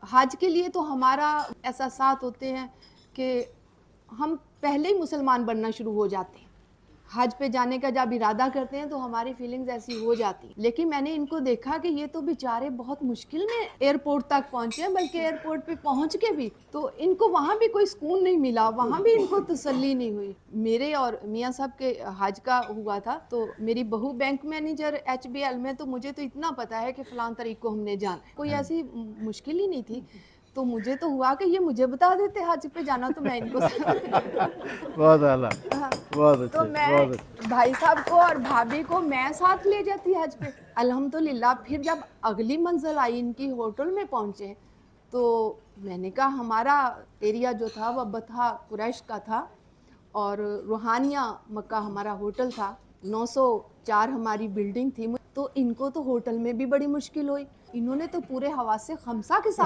हज के लिए तो हमारा एहसासात होते हैं कि हम पहले ही मुसलमान बनना शुरू हो जाते हैं। हज पे जाने का जब इरादा करते हैं तो हमारी फीलिंग्स ऐसी हो जाती हैं। लेकिन मैंने इनको देखा कि ये तो बेचारे बहुत मुश्किल में एयरपोर्ट तक पहुंचे हैं, बल्कि एयरपोर्ट पे पहुंच के भी तो इनको वहां भी कोई सुकून नहीं मिला, वहां भी इनको तसल्ली नहीं हुई। मेरे और मियाँ साहब के हज का हुआ था, तो मेरी बहू बैंक मैनेजर HBL में, तो मुझे तो इतना पता है कि फलां तारीख को हमने जाना है, कोई ऐसी मुश्किल ही नहीं थी। तो मुझे तो हुआ कि ये मुझे बता देते हज पे जाना, तो मैं इनको बहुत आला, हाँ, बहुत तो अच्छे, मैं बहुत अच्छे। भाई साहब को और भाभी को मैं साथ ले जाती हज पे। अल्हम्दुलिल्लाह फिर जब अगली मंजिल आई, इनकी होटल में पहुंचे, तो मैंने कहा हमारा एरिया जो था वह बथा कुरैश का था और रूहानिया मक्का हमारा होटल था। 904 हमारी बिल्डिंग थी। तो इनको तो होटल में भी बड़ी मुश्किल हुई। इन्होंने तो पूरे हवासे खमसा के साथ